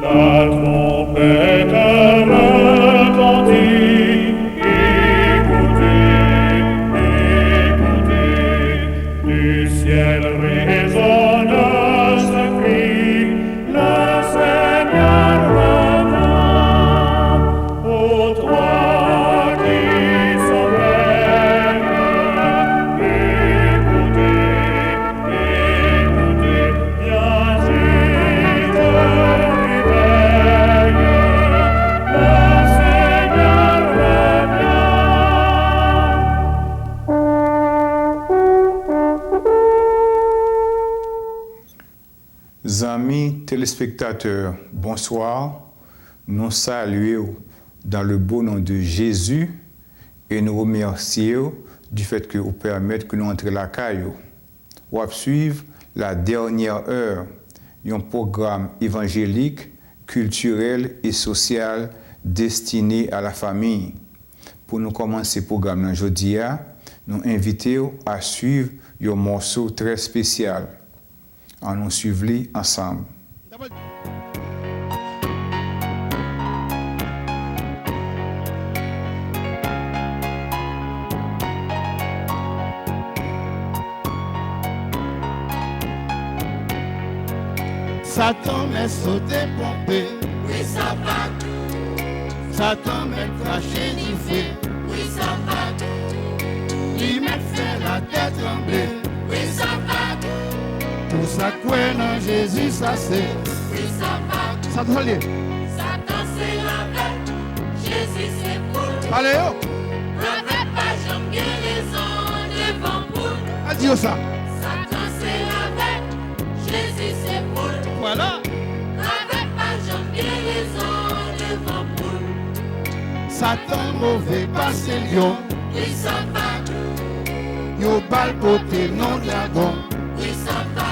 La trompette retentit, écoutez, écoutez, du ciel résonne ce cri, le Seigneur revient. Ô toi qui sommeilles, écoutez, écoutez, viens Jésus te réveille, le Seigneur revient. Amis téléspectateurs, bonsoir. Nous saluons dans le beau nom de Jésus et nous remercions du fait que vous permettez que nous entrions la caillou. On va suivre la dernière heure d'un programme évangélique, culturel et social destiné à la famille. Pour nous commencer le programme aujourd'hui, nous invitons à suivre un morceau très spécial. On nous suivre ensemble. Satan m'a sauté pompé, Oui, ça va, Satan m'a craché du feu, oui, ça va, il m'a fait la tête trembler. oui, ça va, Pour ça quoi non Jésus ça c'est, oui, ça va. Satan lié. Satan c'est la veille, Jésus c'est pour. Allez yo, Avec pas jambe guérison devant pour. adieu ça. Satan c'est la veille, Jésus c'est pour. Voilà, Avec pas jambe guérison devant pour. Satan mauvais passé lion, Oui, ça va, yo bal côté non dragon. oui, ça va,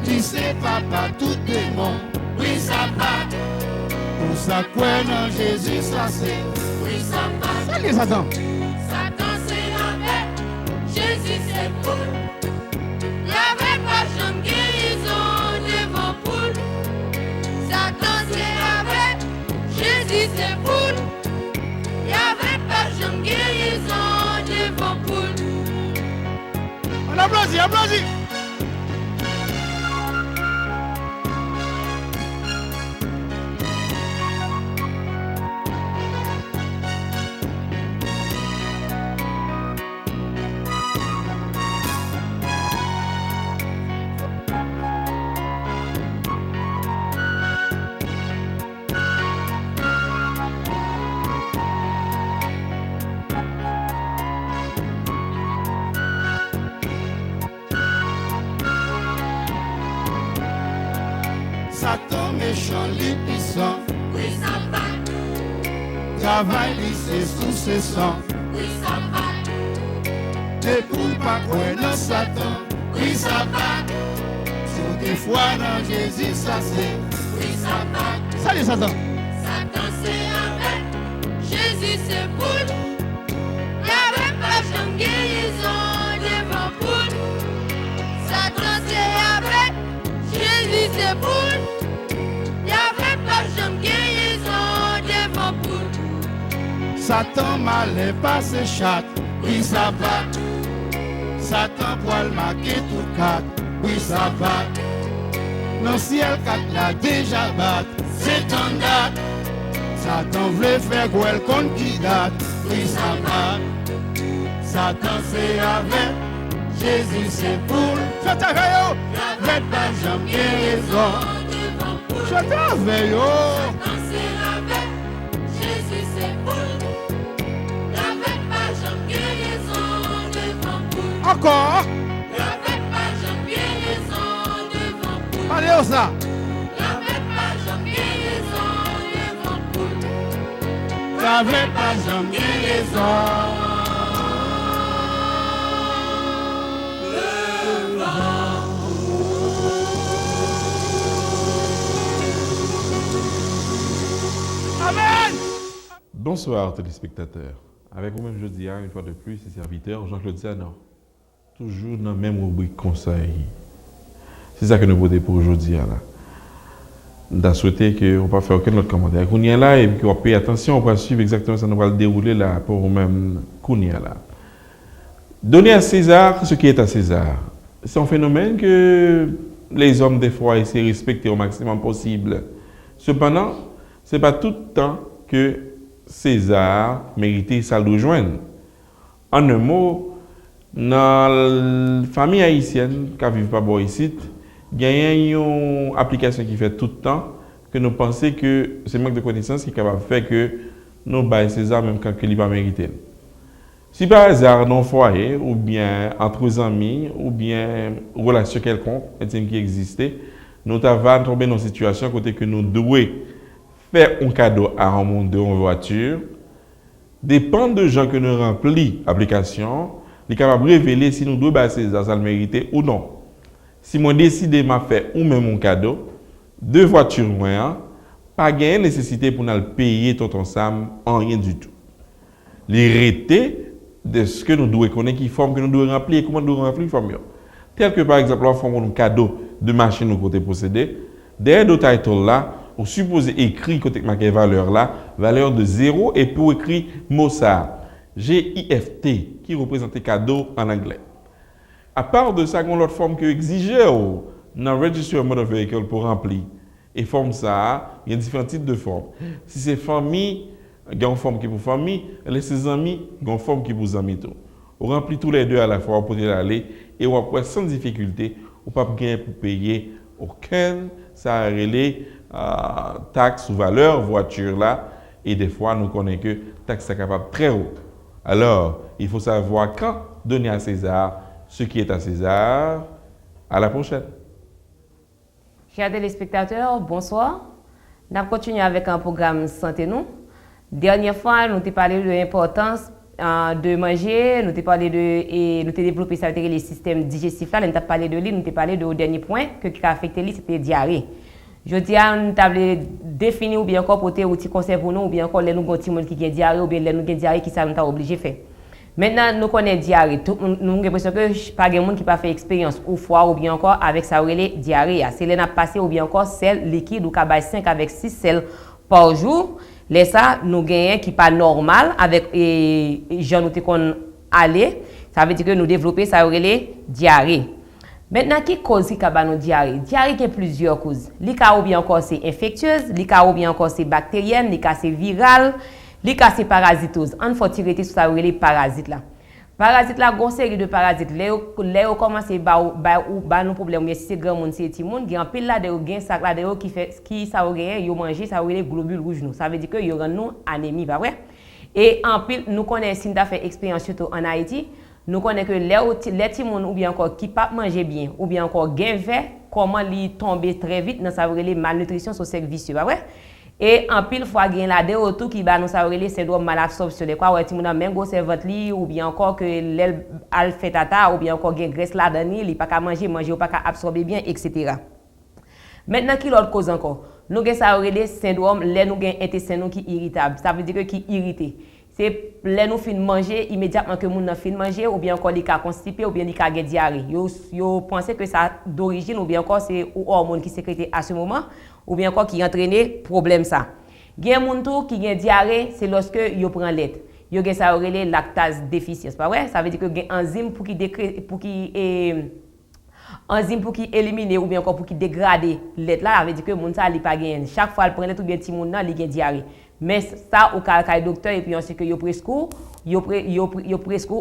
Lycée papa tout démon. oui, ça va, Pour ça quoi non Jésus ça c'est. oui, ça va. Salut Satan. Satan c'est la veille, Jésus c'est pour. Y'avait pas jambe guérison devant poule. Satan c'est la veille, Jésus c'est pour. Y'avait pas jambe guérison devant poule. On applaudit, applaudit. Satan méchant, les puissants, Oui, ça va, travail lycée sous ses sangs. oui, ça va, Ne pour pas quoi dans Satan, oui, ça va, sur des fois dans Jésus ça c'est. oui, ça va. Salut Satan. Satan c'est la veille, Jésus c'est pour. Y'avait pas jambe guérison devant poule. Satan c'est la veille, Jésus c'est pour. Y'avait pas jambe guérison devant poule. Satan malin passe chat, oui ça va. Satan poil marqué tout quatre, oui ça va. Dans le ciel quatre là déjà bat, c'est en date. Satan voulait faire quoi contre qui date, oui ça va. Satan c'est avec, Jésus c'est pour. Je t'avais faites pas jamais guérison. Devant poule. Je t'avais Satan c'est la veille, Jésus c'est pour. Y'avait pas jambe guérison devant poule. encore. Y'avait pas jambe guérison devant poule. Allez au ça. Y'avait pas jambe guérison devant poule. J'avais pas jamais guérison. Amen. Bonsoir téléspectateurs. Avec vous-même jeudi, une fois de plus, et serviteur Jean-Claude Zanon. toujours dans la même rubrique conseil. C'est ça que nous votons pour aujourd'hui. Nous avons souhaité qu'on ne va pas faire aucun autre commentaire. Qu'on y est là et qu'on va payer attention, on va suivre exactement ça, nous va le dérouler là pour vous-même. Qu'on y est là. Donner à César ce qui est à César. C'est un phénomène que les hommes, des fois, essaient de respecter au maximum possible. Cependant, ce n'est pas tout le temps que César méritait ça de joindre. En un mot, dans la famille haïtienne qui ne vit pas ici, il y a une application qui fait tout le temps que nous pensons que c'est manque de connaissances qui est capable de faire que nous baillons César même quand il n'est pas mérité. Si par hasard dans le foyer, ou bien entre amis, ou bien relation quelconque intime qui existait, nous avons tombé dans une situation côté que nous devons faire un cadeau à un monde de voiture, dépend de gens que nous remplissons l'application, il est capable de révéler si nous devons bailler César, ça le mérite ou non. Si moi décide de faire ou même un cadeau, 2 voitures moins, pas de nécessité pour nous payer tonton Sam en rien du tout. L'hérité de ce que nous devons connaître, qui forme que nous devons remplir, comment nous devons remplir forme. Tel que par exemple, on forme un cadeau de machine au côté possédé, derrière le title là, on suppose écrit côté marqué valeur là, valeur de 0 et pour écrit Mossad, G-I-F-T, qui représente cadeau en anglais. À part de ça, on a l'autre forme que exigeait dans le Register Motor Vehicle pour remplir. Et forme ça, il y a différents types de formes. Si c'est famille, il y a une forme qui est pour famille, et ses amis, il y a une forme qui est pour amis. On remplit tous les deux à la fois, on peut y aller, et on va sans difficulté, on ne peut pas gagner pour payer aucun, ça a relé taxe ou valeur, voiture là, et des fois, nous connaissons que taxe est capable très haut. Alors, il faut savoir quand donner à César ce qui est à César. À la prochaine. Chers téléspectateurs, bonsoir. Nous continuons avec un programme Santé Nous. Dernière fois, nous avons parlé de l'importance de manger, nous avons parlé de, nous avons développé ça avec les systèmes digestifs. Nous avons parlé de lui, nous avons parlé de dernier point qui a affecté lui, c'était diarrhée. Je dis à nous avons défini ou bien encore porter outil conseil pour nous, ou bien encore les nous avons qui ont diarrhée, ou bien les nous avons diarrhée qui ça nous a obligé de faire. Maintenant, nous connaissons diarrhée. Nous avons l'impression que pas de monde qui n'a pas fait expérience ou froid ou bien encore avec ça diarrhée. C'est les nappes passées ou bien encore sel liquide ou cabane 5 avec 6 sels par jour. Les ça, nous gagnons qui pas normal avec et gens nous qu'on aller. Ça veut dire que nous développer ça diarrhée. Maintenant, qui cause qui cabane diarrhée? Diarrhée qui a plusieurs causes. L'ICA ou bien encore c'est infectieuse, l'ICA ou bien encore c'est bactérienne, l'ICA c'est virale. Les cas c'est parasitose. On faut tirer sur ça les parasites là. Parasites là, une série de parasites. Les commencent à nous problème si c'est grand monde, c'est petit monde, il y a un pile là de gain sac là de qui fait qui ça gain, yo manger ça les globules rouges nous. Ça veut dire que yo rend nous anémie, pas vrai? Et en pile nous connaissons si nous fait expérience surtout en Haïti, nous connaissons que les petits monde ou bien encore qui pas manger bien ou bien encore gain vert, comment li tomber très vite dans ça les malnutrition sur cercle vicieux, pas vrai? Et en pile fois gain là de autour qui ba nous ça relé syndrome malabsorption les quoi ouais ti moun même gros cerveau li ou bien encore que l'aile al fait tata ou bien encore gain graisse là dedans il pas qu'à manger ou pas qu'à absorber bien etc. Maintenant qui l'autre cause encore nous gain ça relé syndrome les nous gain intestin nous qui irritable ça veut dire que qui irrité c'est les nous fin manger immédiatement que moun nan fin manger ou bien encore li ka constipé ou bien li ka gain diarrhée yo penser que ça d'origine ou bien encore c'est hormone qui sécrété à ce moment ou bien encore qui entraîner problème ça. Gen moun tou qui gen diarrhée, c'est lorsque yo prend lait. Yo gen ça relé lactase déficience, pas vrai? Ça veut dire que gen enzyme pour qui éliminer ou bien encore pour qui dégrader lait là, ça veut dire que moun ça li pas gen. Chaque fois elle prend lait ou bien ti moun nan li gen diarrhée. Mais ça au cas docteur et puis ensuite que yo prescrit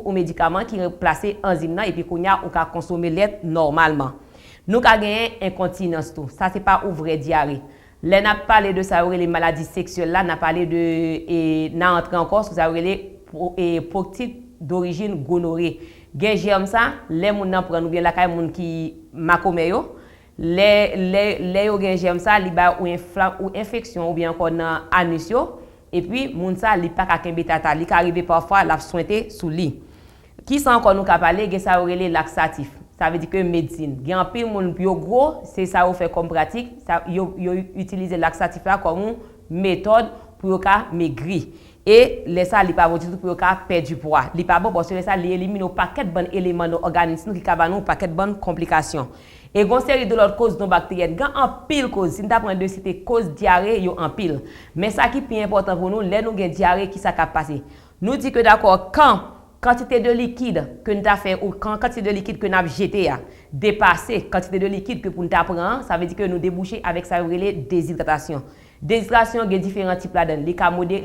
un médicament qui remplace enzyme là et puis kounya ou ka consommer lait normalement. Nous avons gagné incontinence tout. Ça c'est pas une vraie diarrhée. Là n'a parlé de ça les maladies sexuelles là, n'a parlé de et n'a entré encore sur ça les proctite d'origine gonorrhée. Gen germe ça, les moun nan prend ou bien la kay moun qui makome yo, les yo gen germe ça, li ba ou infection ou bien encore dans anus yo et puis moun ça li pas ka kembe tata, li ka arriver parfois la sointer sous lit. Qui sont encore nous ka parler gen ça les laxatif. Ça veut dire que médecine. Il y a un peu de monde qui est gros, c'est ça qu'on fait comme pratique. Ils utilisent le laxatif là comme une méthode pour maigrir. et les ça li pas bon du tout pour perdre du poids. Li pas bon parce que les ça li élimine un paquet de bon éléments dans l'organisme qui va nous paquet de bonnes complications. Et gon série de l'autre cause non bactérienne, gan en pile cause. Si nous t'apprend de citer cause diarrhée yo en pile. Mais ça qui est important pour nous, les nous gen diarrhée qui ça cap passer. Nous dit que d'accord quand quantité de liquide que nous t'a fait ou quantité de liquide que nous avons jeté a dépassé quantité de liquide que pour nous t'apprendre, ça veut dire que nous déboucher avec ça relé déshydratation. Déshydratation il y a différents types là-dedans, li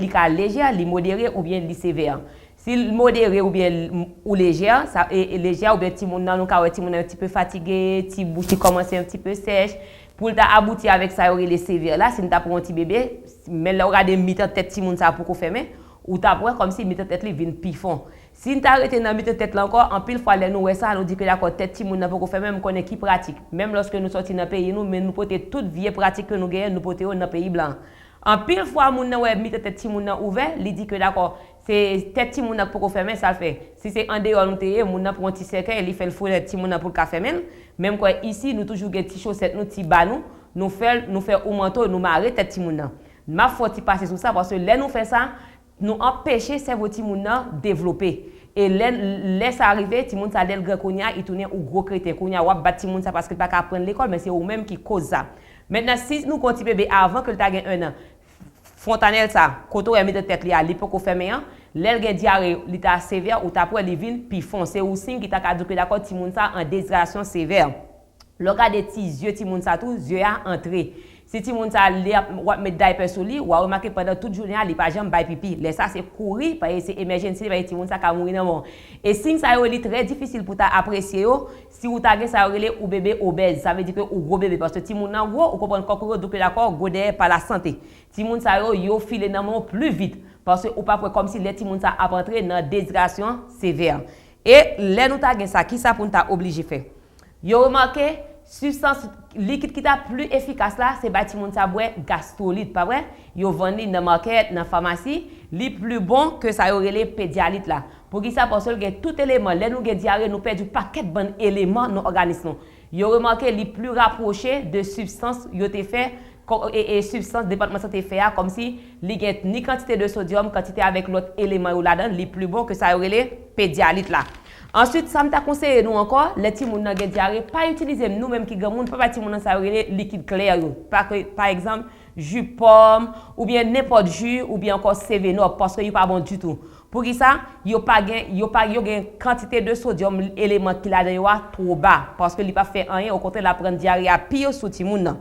ka léger, li modéré ou bien li sévère. Si modéré ou bien ou légère, ça est légère ou bien ti moun nan nou ka wè ti moun un petit peu fatigué, ti bouche qui commence un petit peu sèche pour t'a aboutir avec ça relé sévère là, si nous t'a pour un petit bébé, mais là regarder mi-temps tête ti moun ça pour qu'on fermer ou t'a pour comme si mi-temps tête li vinn pifon. Si nous arrêté dans mi-temps tête là encore, en pile fois les nous ça nous dit que d'accord tête ti moun nan pour qu'on fermer même connaît qui pratique. Même lorsque nous sorti dans pays nous mais nous porter toute vieille pratique que nous gagnons nous porter dans pays blanc. En pile fois moun nan ouais mi-temps tête ti moun nan ouvert, li dit que d'accord c'est tête ti moun nan pour qu'on fermer ça le fait. Si c'est en dehors nous téye moun nan pour un petit cercueil, il fait le fou ti moun nan pour le fermer. Même quoi ici nous toujours gen ti chaussette nous ti ba nous fait au manteau nous marrer tête ti moun nan. Ma faut ti passer sur ça parce que là nous fait ça nous empêcher cerveau ti moun nan développer et laisse arriver ti moun ça del grand kounya il tourner ou gros crétin kounya ou bat ti moun ça parce que pas apprendre l'école mais c'est ou même qui cause ça. Maintenant si nous continue bébé avant que le ta gen 1 an fontanelle ça koto remet tête li a li pour fermer l'el gen diarrhée li ta sévère ou ta pour li vinn puis foncé ou signe qui ta ka dire que d'accord ti moun ça en déshydratation sévère. Le cas des petits yeux ti moun ça tout yeux a entré. Si ti moun sa li mettre diaper sur lui ou remarquer pendant toute journée il pas jamais bay pipi. Là ça c'est courir parce que c'est emergency parce que ti moun sa ka mourir dans monde. Et signe ça est très difficile pour ta apprécier si ou ta gen ça relé ou bébé obèse. Ça veut dire que ou gros bébé parce que ti moun nan gros ou comprendre kokoro donc d'accord godé par la santé. Ti moun sa yo filé dans monde plus vite parce que ou pas comme si les ti moun sa a rentré dans déshydratation sévère. Et là nous ta gen ça qui ça pour ta obligé faire. Yo remarqué substance liquide qui est plus efficace là c'est bâti moun sa boire gastrolite pas vrai yo vendre dans market dans pharmacie li plus bon que ça aurait les pédialyte là pour qui ça parce que gen tout élément là nous gen diarrhée nous perd du paquet bon éléments dans organisme yo remarqué li plus rapproché de substance yo te fait et substance département santé fait comme si li gen ni quantité de sodium quantité avec l'autre élément là-dedans li plus bon que ça aurait les pédialyte là. Ensuite, ça m'a conseillé nous encore, les petits moun nan gen diarrhée, pas utiliser nous-mêmes qui gamoun, pas petit moun nan sa liquide clair par exemple, jus pomme ou bien n'importe jus ou bien encore Cévenop parce que il pas bon du tout. Pour qui ça, yo gen quantité de sodium élément qui la dedans trop bas parce que il pas fait rien au contraire la prendre diarrhée à pire sous ti moun nan.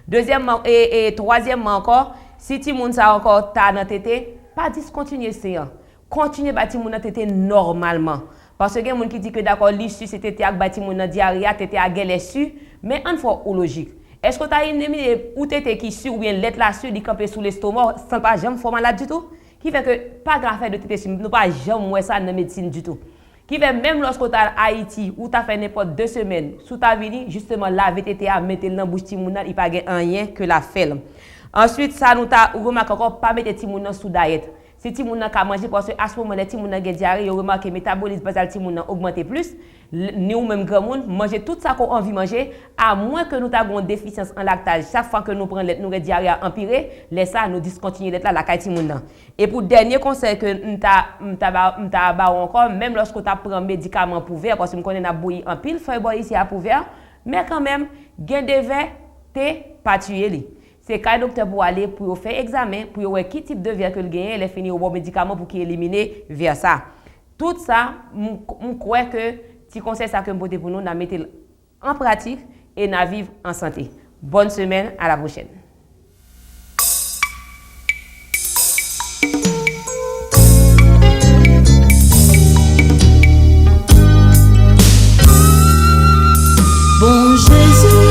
Deuxièmement et troisièmement encore, si ti moun sa encore ta dans tété, pas discontinuer séance. Continuer bâti moun nan tété normalement. Parce que il y a des gens qui disent que d'accord, l'issue c'était ak bati moun nan diarrhée, tété a gèlè su, mais en fois ou logique. Est-ce que tu as une idée ou tété qui su ou bien l'être là su, di camper sous l'estomac sans pas jamais faire malade du tout? Qui fait que pas grand fait de tété su, nous pas jamais ouais ça dans médecine du tout. Qui fait même lorsque tu as Haïti ou tu as fait n'importe 2 semaines, sous ta vini justement laver tété à mettre dans bouche ti moun nan, il pas rien que la fait. Ensuite ça nous ta remarqué encore pas mettre ti moun nan sous diète. Si ti moun nan ka manger parce que à ce moment là ti moun nan gen diarrhée yo remarqué métabolisme basal ti moun nan augmenter plus ni ou même grand monde manger tout ça qu'on envie manger à moins que nous avons une déficience en lactase chaque fois que nous prenons nous diarrhée à empirer laisse ça nous discontinuer d'être là la kay ti moun nan. Et pour dernier conseil que m'ta ba encore même lorsque tu prend médicament pour verre parce que me connais n'a bouilli en pile faut boire ici à pour verre mais quand même gain de verre t'es pas tuer li. C'est quand docteur pour aller pour faire examen pour voir quel type de verre que le gagne les finir au bon médicament pour qu'il élimine vers ça. Tout ça on croit que petit conseil ça que me pour nous n'a mettre en pratique et n'a vivre en santé. Bonne semaine, à la prochaine. Bon Jésus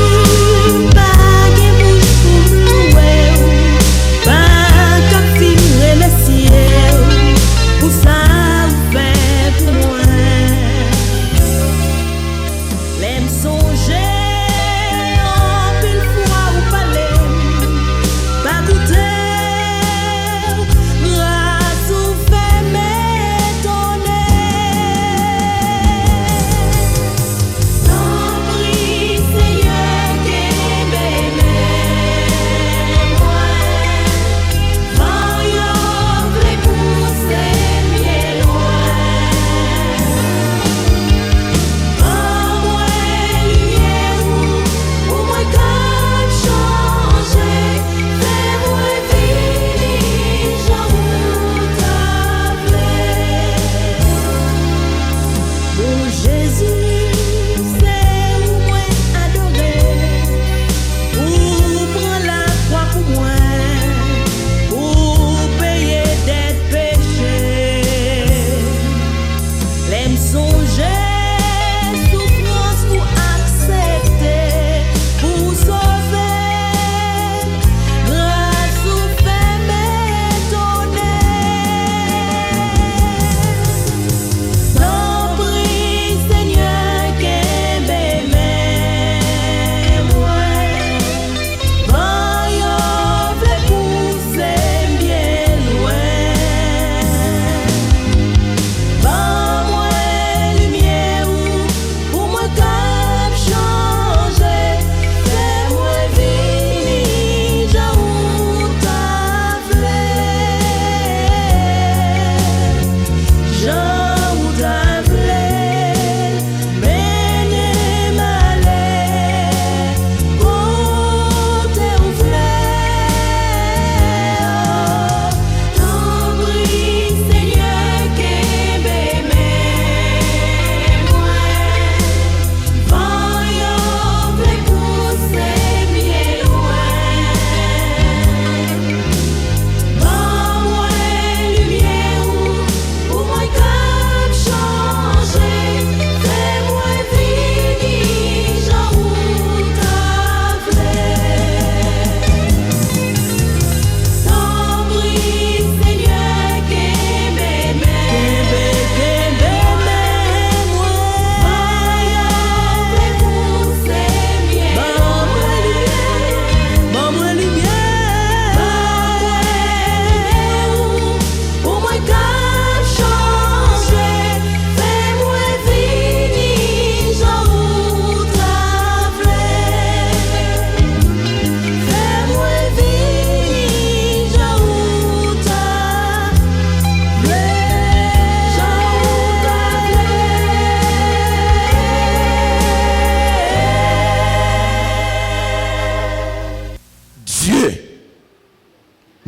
Songer en pile fois ou palais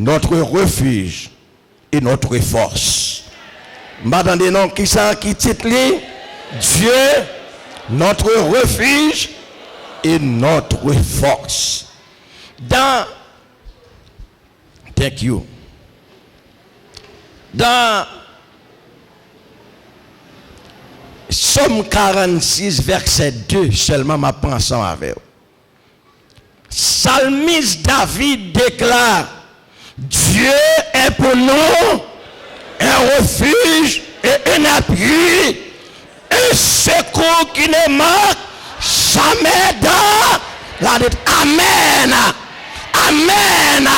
notre refuge et notre force. M'attendez non qui ça qui titre Dieu notre refuge et notre force. Dans thank you. Dans Somme 46 verset 2 seulement ma pensant avec vous. Psalmiste David déclare Dieu est pour nous un refuge et un appui, un secours qui ne manque jamais dans la dette. Amen. Amen.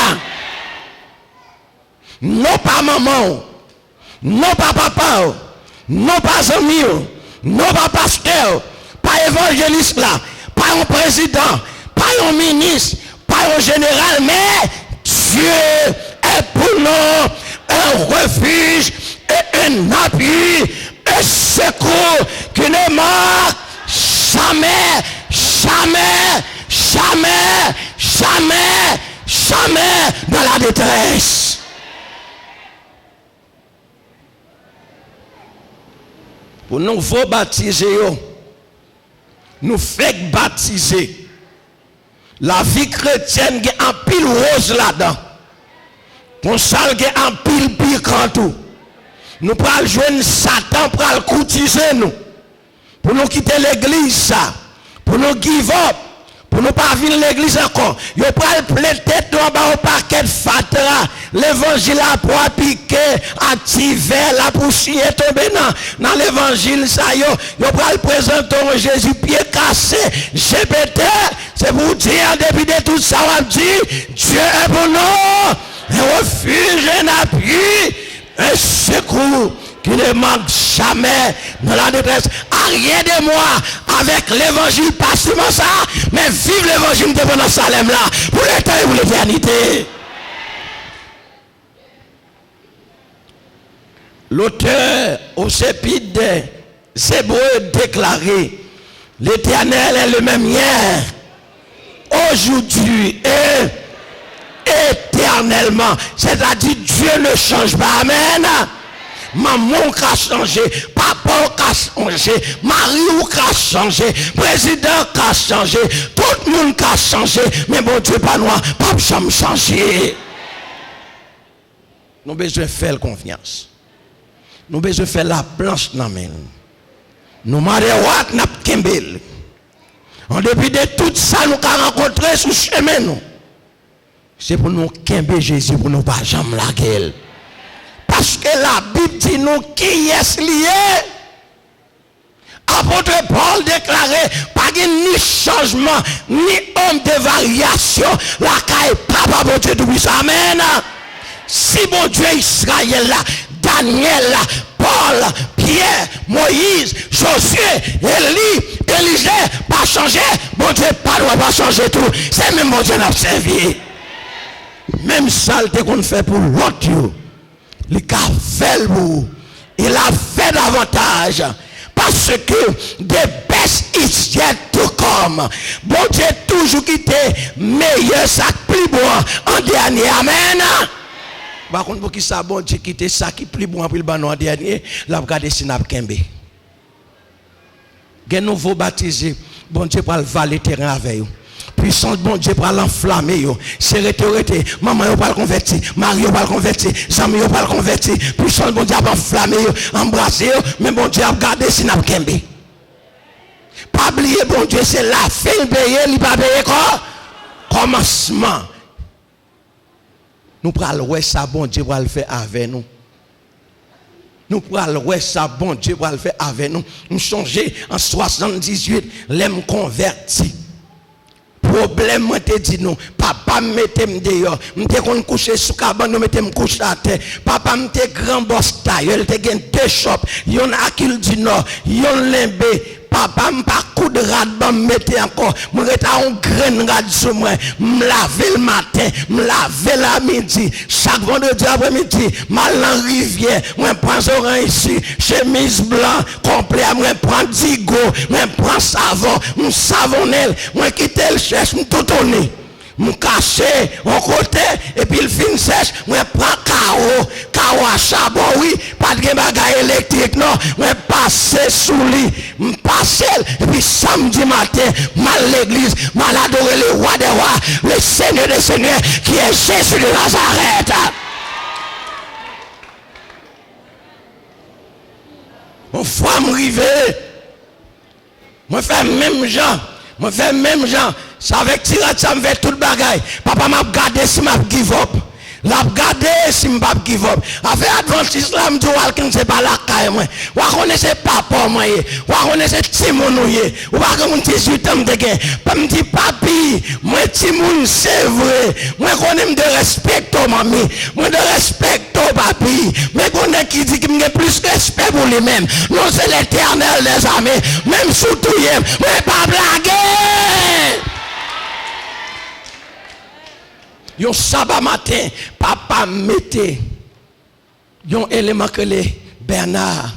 Non pas maman, non pas papa, non pas ami, non pas pasteur, pas évangéliste là, pas un président, pas un ministre, pas un général, mais Dieu est pour nous un refuge et un appui, un secours qui ne manque jamais, jamais, jamais, jamais, jamais dans la détresse. Pour nous faut baptiser, nous faisons baptiser. La vie chrétienne qui a un pile rose là-dedans. Pour ça qui a un pile piquant tout. Nous prenons jouer Satan pour le courtiser nous. Pour nous quitter l'église ça. Pour nous give up. Pour nous pas venir l'église encore. Yo pral plein tête en bas au paquet de fatra. L'évangile a pour piquer, activer la poussière tomber dans l'évangile ça yo pral présenter Jésus pied cassé. GPT, c'est pour dire depuis de tout ça on dit Dieu est pour nous un refuge, un appui, un secours qui ne manque jamais dans la détresse. Rien de moi avec l'évangile, pas seulement ça, mais vive l'évangile de pendant Salem là, pour l'éternité et pour l'éternité. L'auteur au chapitre des Hébreux déclaré, l'Éternel est le même hier, aujourd'hui et éternellement. C'est-à-dire Dieu ne change pas. Amen. Maman a changé, papa a changé, mari a changé, président a changé, tout le monde a changé, mais bon Dieu pas noir, pas jamais changé. Nous avons besoin de faire confiance. Nous avons besoin de faire la planche dans main. Nous avons n'a kembel. En dépit de tout ça nous avons rencontré sur chemin nous. C'est pour nous kembe Jésus pour nous pas jamais la gueule. Parce que la Bible dit nous qui est lié. Apôtre Paul déclarait pas ni changement ni homme de variation. La caille papa bon Dieu tout puissant. Amen. Si bon Dieu Israël là, Daniel là, Paul, Pierre, Moïse, Josué, Élie, Élisée, pas changé, bon Dieu pas changer tout. C'est même bon Dieu n'a servi. Même saleté qu'on fait pour l'autre. Il a fait il a fait davantage parce que the best is yet to come. Bon Dieu toujours quitté meilleur ça plus bon en dernier. Amen. Par contre pour qui ça bon Dieu quitter ça qui plus bon pour le ban en dernier, la regarder si n'a kembe. Gen nouveau baptisé, bon Dieu pour le valer terrain avec vous. Puissance bon Dieu pour l'enflammer yo. C'est rétorité. Maman yo pas le converti, mari yo pas le converti, zami yo pas le converti. Puissance bon Dieu pour enflammer yo, embrasser yo, mais bon Dieu a gardé si n'a kembe. Pas oublier bon Dieu c'est la fin payer, il pas payer quoi? Commencement. Nous pral ouais ça bon Dieu va le faire avec nous. Nous pral ouais ça bon Dieu va le faire avec nous. Nous changer en 78, l'aime converti. Problème moi te dit non papa mettez me dehors m'te kon coucher sous cabane nous mettez me coucher à terre papa m'te grand boss taille il te gen deux shop yon akil du nord yon limbe papa m'pas coup de rat ban mettez encore moi reta un grain rad sur moi m'laver le matin m'laver la midi chaque vendredi après-midi mal en rivière moi prends orange ici chemise blanc complet moi prends digo moi prends savon savonnel moi quitter le cherche me tout tourner me casser en côté et puis le fin sèche, moi prends carreau à charbon oui, pas de bagage électrique non, moi passer sous lui, me passer et puis samedi matin, mal l'église, mal adorer le roi des rois, le Seigneur des seigneurs qui est Jésus de Nazareth. On fois m'river. Moi fais même gens. Ça avec tirade ça me fait tout le bagaille. Papa m'a regardé si m'a give up. L'a regardé si m'a give up. Avec Adventiste là me dit quelqu'un c'est pas la caille moi. Ou connaissez papa moi. Ou connaissez Timon ou pas comme 18 ans de gain. Pas me dit papi, moi Timon c'est vrai. Moi connais de respect mamie. Moi de respect papi. Mais connais qui dit qu'il me plus respect pour lui-même. Non c'est l'Éternel des armées. Même surtout mais pas blaguer. Yon sabbat matin, papa mettait yon élément que les Bernard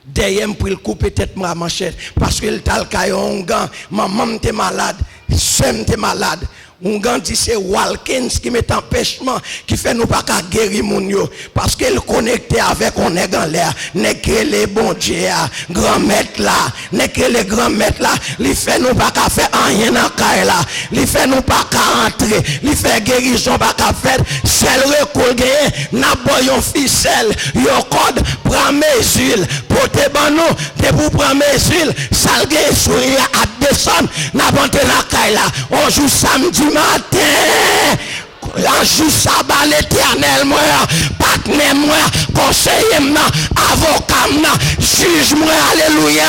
derrière pour le couper tête ma manchette parce que le tal kayon gant maman t'es malade, soeur t'es malade. On dit c'est Walkins qui met empêchement qui fait nous pas qu'à guérir mon yo parce qu'elle connecté avec on est dans l'air n'est que les bon Dieu grand maître là n'est que les grands maîtres là il fait nous pas qu'à faire rien dans caille là il fait nous pas qu'à entrer il fait guérison pas qu'à faire seul recours gagné n'a boyon ficelle yo code prend mesure porter ban nous de pour prendre mesure salguer sourire à descendre n'a monter la caille là on joue samedi matin, un jour sabbat l'éternel, moi, partenaire, moi, conseiller, moi, avocat, moi, juge, moi, alléluia.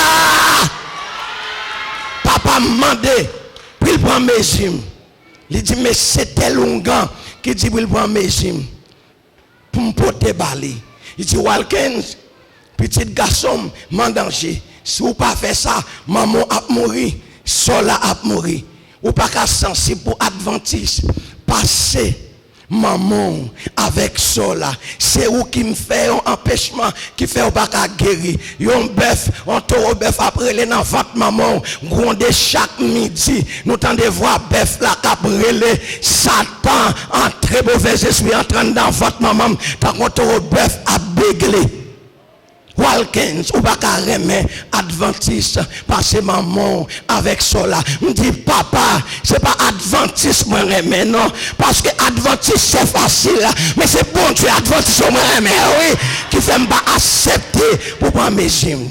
Papa m'a demandé, puis il prend mes gym. Il dit, mais c'est tel longan qui dit, il prend mes gym. Pour me porter balai. Il dit, Walkins, petit garçon, m'en danger. Si vous pas fait ça, maman a mouru, sola a mouru. Ou pas qu'à sensible pour Adventiste. Passer maman avec cela. C'est où qui me fait un empêchement qui fait ou pas qu'à guérir. Yon bœuf, on taureau bœuf après les enfants maman. Grondé chaque midi. Nous tendez voir bœuf là cabrelé. Satan, en très mauvais esprit, en train d'enfant maman. Tant qu'on taureau bœuf a béglé. Walkins ou pas carrément Adventiste parce que maman avec cela me dit papa c'est pas Adventiste moi remets non parce que Adventiste c'est facile mais c'est bon Dieu Adventiste moi remets oui qui fait pas accepter pour prendre mes gym.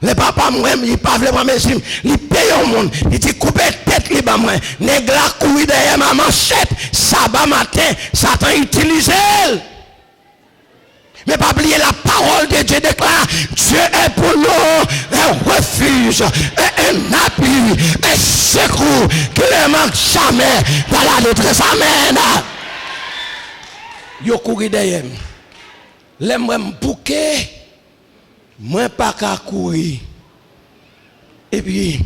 Le papa moi il pas veut prendre mes gym il paye au monde il dit couper tête li ba moi nèg la courir derrière ma manchette sabbat matin Satan utilise elle. Mais pas oublier la parole de Dieu déclare Dieu est pour nous un refuge, un appui, un secours qui ne manque jamais dans la détresse. Amen. Yo courir derrière. L'aime bouquet, moi pas qu'à courir. Et puis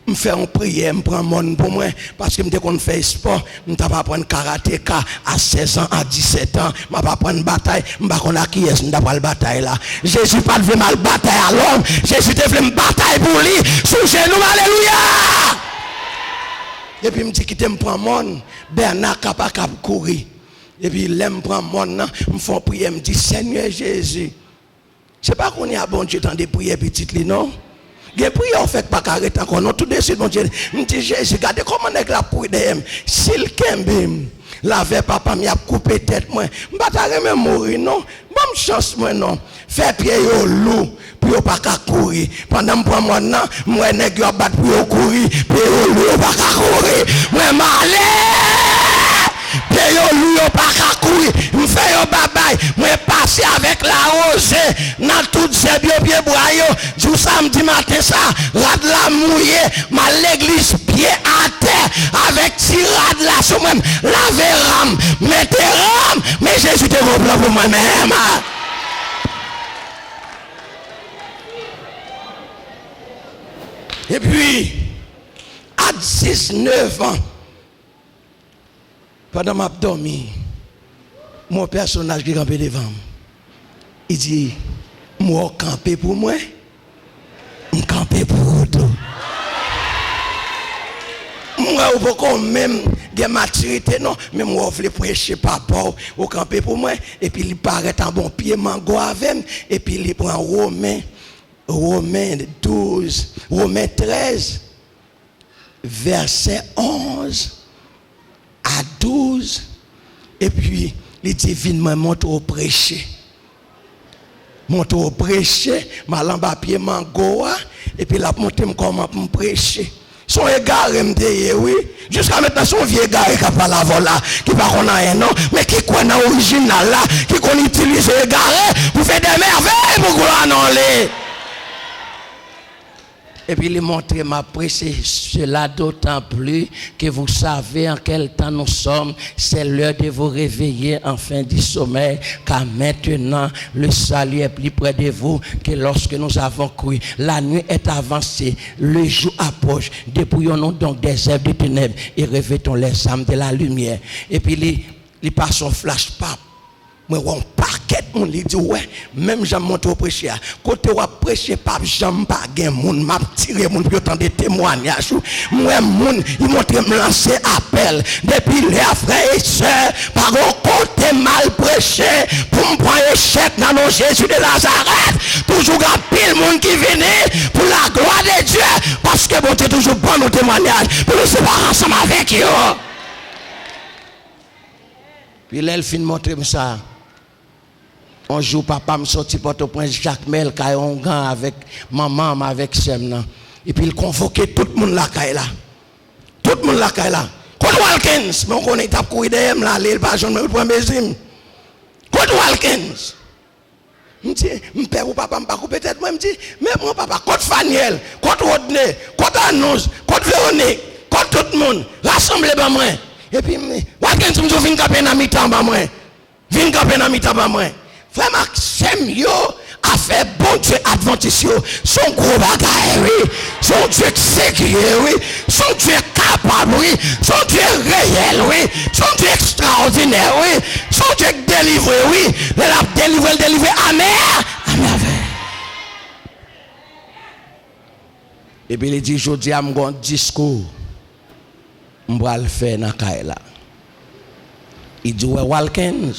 me faire une prière, me prendre mon pour moi parce que me qu'on fait sport, me t'a pas prendre karatéka à 16 ans à 17 ans, m'a pas prendre bataille, m'pa connait qui est m'ta pas le bataille là. Jésus pas devait mal bataille à l'homme, Jésus devait me bataille pour lui sous genou. Alléluia. Et puis me dit qui me prend mon Bernard capable courir. Et puis l'aime prend mon me font prier, me dit Seigneur Jésus. C'est pas qu'on est à bon Dieu dans des prières petites li non. Les prières fait pas carré encore non tout de suite mon Dieu me dit Jésus regardez comment nèg la prière s'il kembe lave papa mi a coupé tête moi m'pa ta même mourir non bonne chance moi non fait pied yo loup puis yo pas ka courir pendant me prend moi non moi nèg yo battre puis yo courir puis yo loup pas ka courir moi malé puis yo loup pas ka courir me fait yo babay moi passer avec la rosée dans toute ces pied boyo jour samedi matin ça rad la mouillé ma l'église pied à terre avec tirade là sur même laver ram mettez ram mais Jésus te reprend pour moi-même. Et puis à 19 ans pendant m'a dormi mon personnage qui campé devant il dit moi camper pour moi me camper pour tout moi ou pas même il y a maturité, non, mais moi, je voulais prêcher papa au campé pour moi, et puis il paraît en bon pied, mango avec, et puis il prend Romains 12, Romains 13, verset 11 à 12, et puis il dit, viens monter au prêcher. Monter au prêcher, ma lampe à pied, mango, et puis la monter comment pour me prêcher. Son égaré me oui. Jusqu'à maintenant, son vieux égaré qui parle la voilà, qui parle qu'on a un nom, mais qui connaît l'original là, qui connaît utiliser égaré pour faire des merveilles pour gloire non les. Et puis il montre m'a prêché cela d'autant plus que vous savez en quel temps nous sommes. C'est l'heure de vous réveiller enfin du sommeil, car maintenant le salut est plus près de vous que lorsque nous avons cru. La nuit est avancée, le jour approche. Dépouillons-nous donc des œuvres de ténèbres et revêtons les âmes de la lumière. Et puis il passe son flash pap. Moi, on paquet mon dit ouais, même j'aime monter au prêcher. Côté où prêcher pas j'aime pas gain moun m'a tiré moun pour tant de témoignages. Moi moun, il montre me lancer appel depuis les frères et sœurs par côté mal prêché pour me prendre échec dans nos Jésus de Nazareth. Toujours grand pile monde qui venait pour la gloire de Dieu parce que bon Dieu toujours bon nos témoignages pour nous séparer ensemble avec eux. Puis elle fin montrer ça. Un jour, papa me sorti Port-au-Prince, Jacques Mel, qui a un gant avec maman, avec Semna. Et puis il convoquait tout le monde là, tout le monde là, Code Walkins, mais on connaît ta couille de là, il pas jamais pour mes Code Walkins. Je dis, mon père ou papa, peut-être, moi, je dis, mais mon papa, Code Faniel, Code Rodney, Code Annonce, Code Véronique, Code tout le monde, rassemblez pas moi. Et puis, Walkins, je viens camper dans mi-temps, moi. Viens camper dans mi-temps, moi. Frère Maxime, yo, a fait bon Dieu adventiste, son gros bagaille, oui, son Dieu séculier, oui, son Dieu capable, oui, son Dieu réel, oui, son Dieu extraordinaire, oui, son Dieu délivré, oui, il a délivré, amen. Et puis il dit, je dis à mon discours, je vais le faire dans Kaila. Il dit, ouais, Walkins.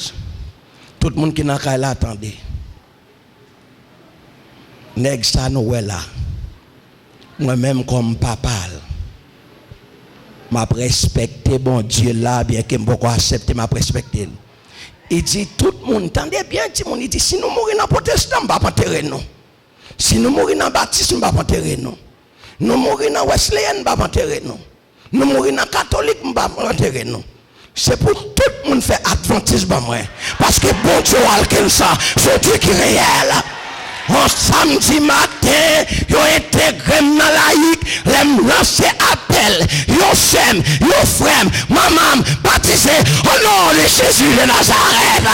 Tout le monde qui n'a qu'à l'attendre. Nèg ça nous là. Moi-même comme papa, m'a respecté bon Dieu là, bien que je pas accepter m'a respecté. Il dit tout le monde, entendez bien, il dit si nous mourons dans protestant, on va pas enterrer nous. Si nous mourons dans baptiste, on va pas enterrer nous. Nous mourons dans Wesleyan, on va pas enterrer nous. Nous mourons dans catholique, on va pas enterrer nous. C'est pour tout le monde faire adventisme moi. Parce que bon Dieu a ça, c'est Dieu qui est réel. Un samedi matin, ils ont intégré dans la laïque, les lancé appel, ils s'aiment, ils frères, maman, baptisé au nom de Jésus de Nazareth.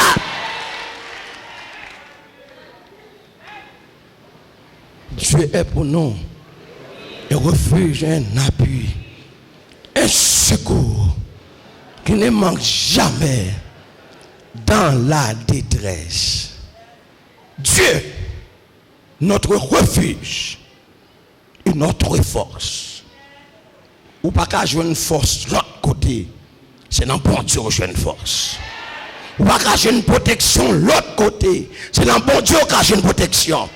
Dieu est pour nous un refuge, un appui, un secours qui ne manque jamais dans la détresse. Dieu, notre refuge et notre force. Ou pas qu'à jouer une force de l'autre côté, c'est dans bon Dieu que jouer une force. Ou pas qu'à jouer une protection de l'autre côté, c'est dans bon Dieu qu'à jouer une protection.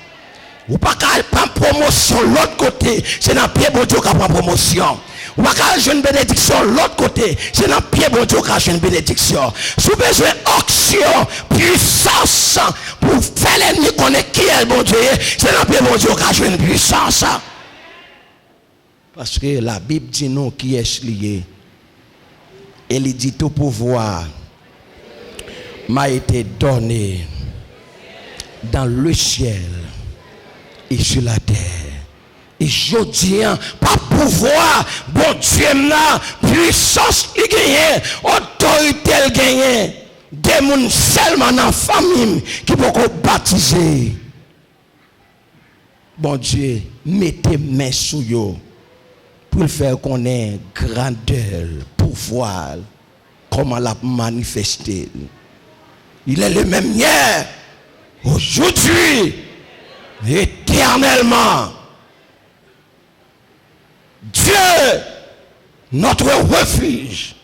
Ou pas qu'à prendre promotion de l'autre côté, c'est dans pied bon Dieu qu'à prendre promotion. Ou pas qu'à jouer une bénédiction de l'autre côté, c'est dans pied bon Dieu qu'à jouer une bénédiction. Si vous besoin d'action, puissance, pour faire l'ennemi connaître qui est le bon Dieu, c'est dans pied bon Dieu qu'à jouer une puissance. Parce que la Bible dit nous qui est lié. Elle dit tout pouvoir m'a été donné dans le ciel et sur la terre. Et je dis, pas pouvoir, bon Dieu, là, puissance, il gagne, autorité, il gagne. Des gens seulement dans la famille qui peuvent baptiser. Bon Dieu, mettez main sur eux pour faire qu'on ait grandeur, pouvoir, comment la manifester. Il est le même hier, aujourd'hui, éternellement. Dieu, notre refuge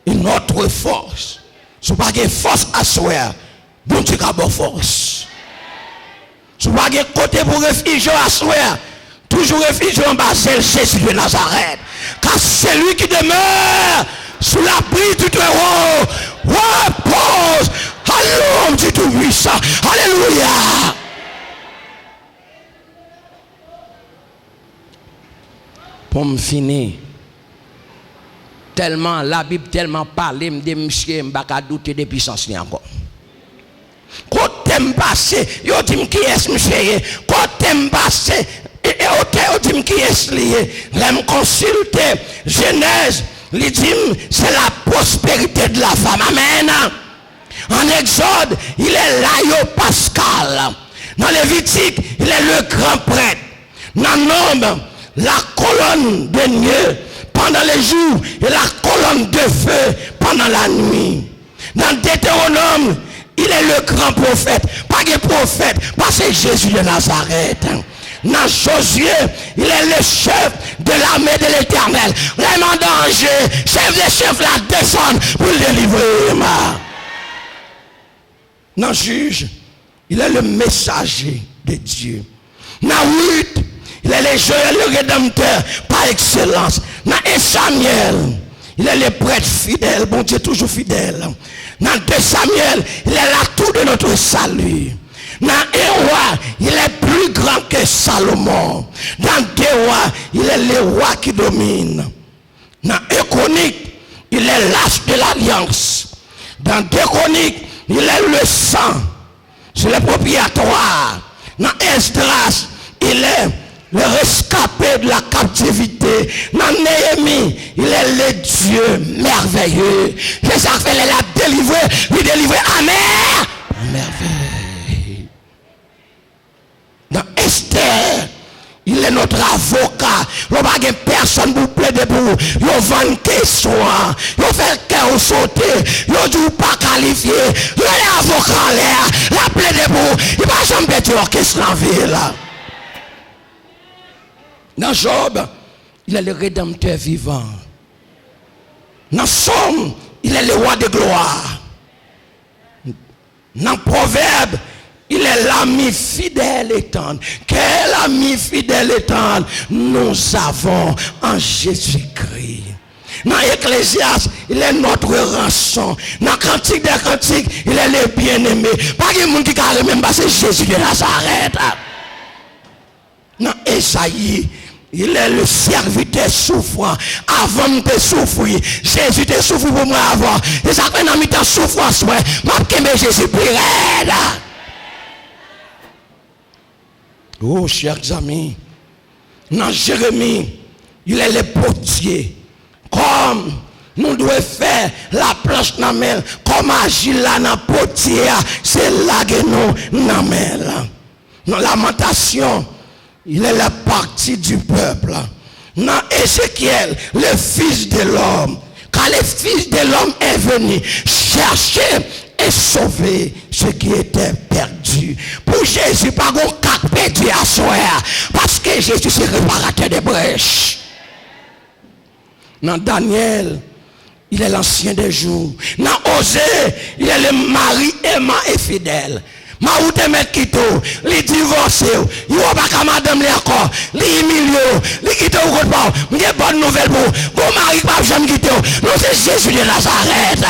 une autre force. Si vous n'avez pas de force à soi, bon Dieu a bonne force. Si vous n'avez pas de côté pour réfugier à soi, toujours réfugier en bas, c'est Jésus de Nazareth. Car c'est lui qui demeure sous l'abri du Très-Haut. Repose à l'homme du Tout-Puissant. Alléluia. Pour me finir, tellement la Bible tellement parlé de monsieur m'baka douter de puissance ni encore. Quand t'aimes passer, yo dit qui est monsieur, quand t'aimes passer, yo dit qui est lié, l'aime consulter Genèse, il dit c'est la prospérité de la femme. Amen. En Exode, il est là yo Pascal. Dans Lévitique, il est le grand prêtre. Dans Nombre, la colonne de Dieu pendant les jours et la colonne de feu pendant la nuit. Dans Deutéronome, il est le grand prophète. Pas de prophète, parce que Jésus de Nazareth. Dans Josué, il est le chef de l'armée de l'Éternel. Vraiment en danger, chef des chefs la descend pour le délivrer. Dans Juge, il est le messager de Dieu. Dans Ruth, il est le Joël, le rédempteur par excellence. Dans Samuel, il est le prêtre fidèle, bon Dieu toujours fidèle. Dans 2 Samuel, il est l'atout de notre salut. Dans 1 roi, il est plus grand que Salomon. Dans 2 rois, il est le roi qui domine. Dans 1 Chronique, il est l'âge de l'alliance. Dans 2 Chroniques, il est le sang. C'est le propriétaire. Dans Esdras, il est le rescapé de la captivité. Dans Néhémie, il est le Dieu merveilleux. Jésus a fait la délivrer, lui délivrer à merveille. Dans Esther, il est notre avocat. Il n'y a pas personne pour plaider pour vous. Il y a 20 questions. Il y a fait cœur sauter. Il y a dit pas qualifié. Il y a l'avocat en l'air. La plaider pour vous. Il n'y a pas jamais de orchestre en ville. Dans Job, il est le rédempteur vivant. Dans Somme, il est le roi de gloire. Dans Proverbe, il est l'ami fidèle et tendre. Quel ami fidèle et tendre nous avons en Jésus-Christ. Dans Ecclésiaste, il est notre rançon. Dans Cantique des Cantiques, il est le bien-aimé. Pas de monde qui a même passé Jésus de Nazareth. Dans Esaïe, il est le serviteur souffrant. Avant de souffrir, Jésus te souffre pour moi avant. Et ça fait dans mi-temps souffrance, moi. Je Jésus plus raide. Oh, chers amis, dans Jérémie, il est le potier. Comme nous devons faire la planche dans la main, comme agir là dans le potier, c'est là que nous dans la main. Dans Lamentation, il est la partie du peuple. Dans Ézéchiel, le fils de l'homme. Quand le fils de l'homme est venu chercher et sauver ce qui était perdu. Pour Jésus, pas de cas perdu à soi. Parce que Jésus c'est réparateur des brèches. Dans Daniel, il est l'ancien des jours. Dans Osée, il est le mari aimant et fidèle. Ma ou te met quito, li divorce, yo pas ka madame li encore, li humilié, li quito ou côté pas. M'gè bonne nouvelle pour. Bon mari pas jamais quitté. Non c'est Jésus de Nazareth.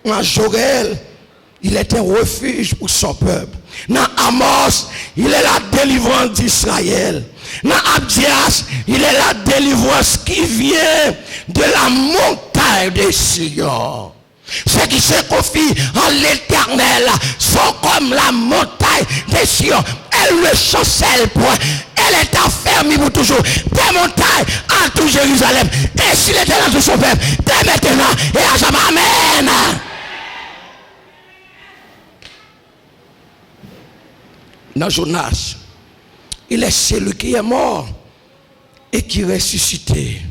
Dans Joël, il est un refuge pour son peuple. Dans Amos, il est la délivrance d'Israël. Dans Abdias, il est la délivrance qui vient de la montagne de Sion. Ceux qui se confient en l'Éternel sont comme la montagne de Sion. Elle ne chancelle point. Elle est affermie pour toujours. Des montagnes en tout Jérusalem. Et si l'Éternel de son peuple, dès maintenant et à jamais. Amen. Dans Jonas, il est celui qui est mort et qui est ressuscité.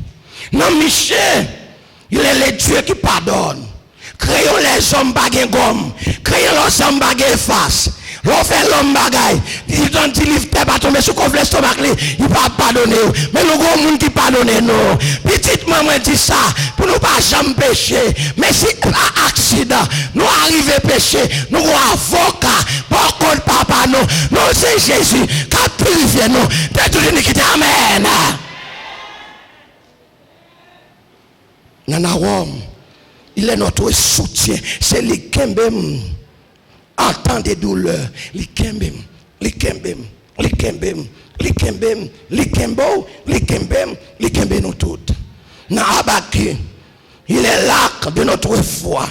Dans Michel, il est le Dieu qui pardonne. Créons les hommes bagués gomme, créons les hommes bagués face. L'on fait l'homme bagaille. Il donne 10 livres, t'es pas tombé sur le stomac, il va pardonner. Mais nous avons monde qui pardonne nous. Petite maman dit ça, pour nous pas jamais pécher. Mais si par accident, nous arrivons à pécher, nous avons avocat, par contre papa nous, nous c'est Jésus, qui a purifié nous, de toute iniquité. Amen. Nanawam, il est notre soutien. C'est les kembem. En temps de douleur, les kembem, les kembem, les kembem, les kembem, les kembo, les kembem, les kembem nous toutes. Dans Habakkuk, il est l'arc de notre foi.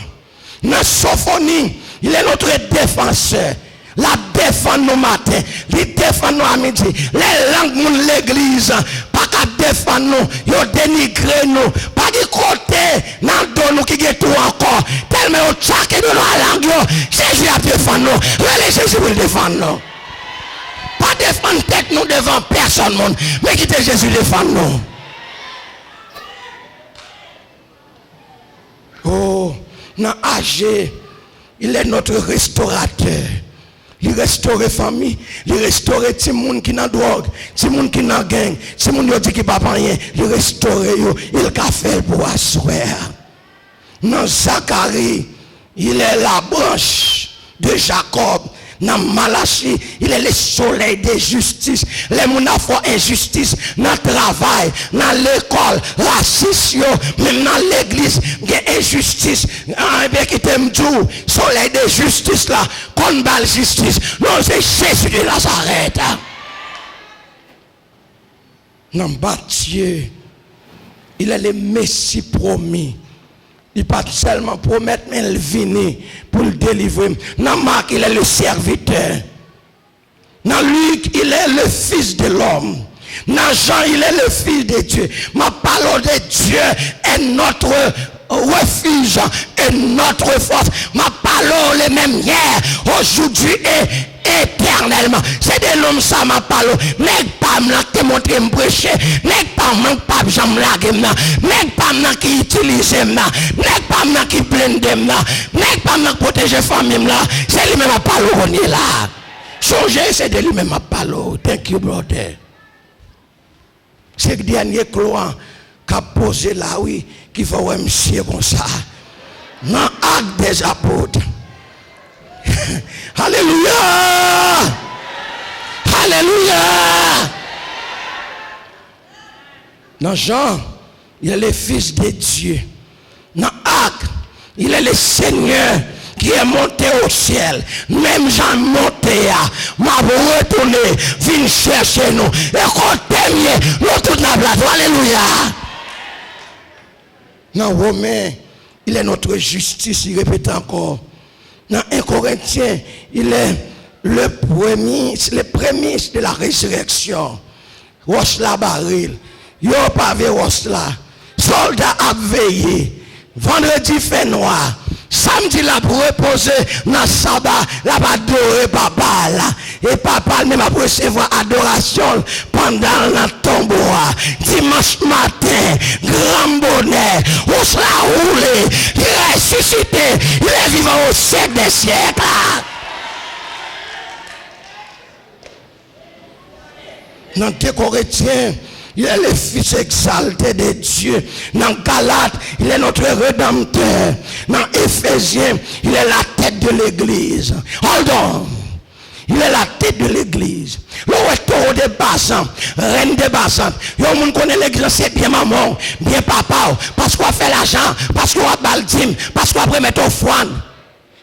Dans Sophonie, il est notre défenseur. La défend nos matins, il défend nous à midi. Les langues de l'église, pas qu'à défendre nous, ils dénigrent nous. Pas de côté, dans le dos nous qui est tout encore. Tellement on tchaque de la langue, Jésus a défendu nous. Allez, Jésus will défendre nous. Pas défendre tête nous devant personne, mais quitter Jésus défendre nous. Oh, dans AG, il est notre restaurateur. Il restaure famille, il restaure tout le monde qui n'a drogue, tout le monde qui n'a gang, tout le monde qui dit qu'il n'a pas rien, il restaure, il a fait pour asseoir. Dans Zacharie, il est la branche de Jacob. Dans Malachie, il est le soleil de justice. Les gens qui font injustice dans le travail, dans l'école, racisme, même dans l'église, il y a injustice. Qui t'aime tout, soleil de justice là, qu'on bat la justice. Non, c'est Jésus de Nazareth. Dans Matthieu, il est le Messie promis. Il pas seulement promettre, mais il vient pour le délivrer. Dans Marc, il est le serviteur. Dans Luc, il est le fils de l'homme. Dans Jean, il est le fils de Dieu. Ma parole de Dieu est notre refuge et notre force. Ma parole est même hier, aujourd'hui et éternellement. C'est de l'homme ça ma parole. N'est pas moi qui montre me prêcher. N'est pas moi qui j'aime la gueule. N'est pas moi qui utilise moi. N'est pas moi qui blende moi. N'est pas moi qui protège famille là. C'est lui même ma parole on est là. Changer c'est de lui même ma parole. Thank you brother. C'est le dernier cloin qui a posé là oui qui va ouais monsieur comme ça. Dans Actes des Apôtres. Alléluia. Alléluia. Dans Jean, il est le Fils de Dieu. Dans Actes, il est le Seigneur qui est monté au ciel. Même Jean monté à m'a retourné, vient chercher nous. Et quand t'aimes, nous tout n'a pas. Alléluia. Dans Romains, il est notre justice, il répète encore. Dans 1 Corinthiens, il est le prémisse de la résurrection. Roche la baril. Yo pas vu roche là. Soldat a veillé. Vendredi fait noir. Samedi là pour reposer dans sabbat, là va adorer papa là. Et papa même a recevoir adoration pendant la tombeau. Dimanche matin, grand bonheur, on se la roule, il est ressuscité, il est vivant au siècle des siècles. Dans 2 Corinthiens, il est le Fils exalté de Dieu. Dans Galates, il est notre Rédempteur. Dans Éphésiens, il est la tête de l'Église. Hold on. Il est la tête de l'église. Le retour de Bassan, reine de Bassan. Yon moun connaît l'église, c'est bien maman, bien papa. Parce qu'on fait l'argent, parce qu'on a baldim, parce qu'on a mettre offrande.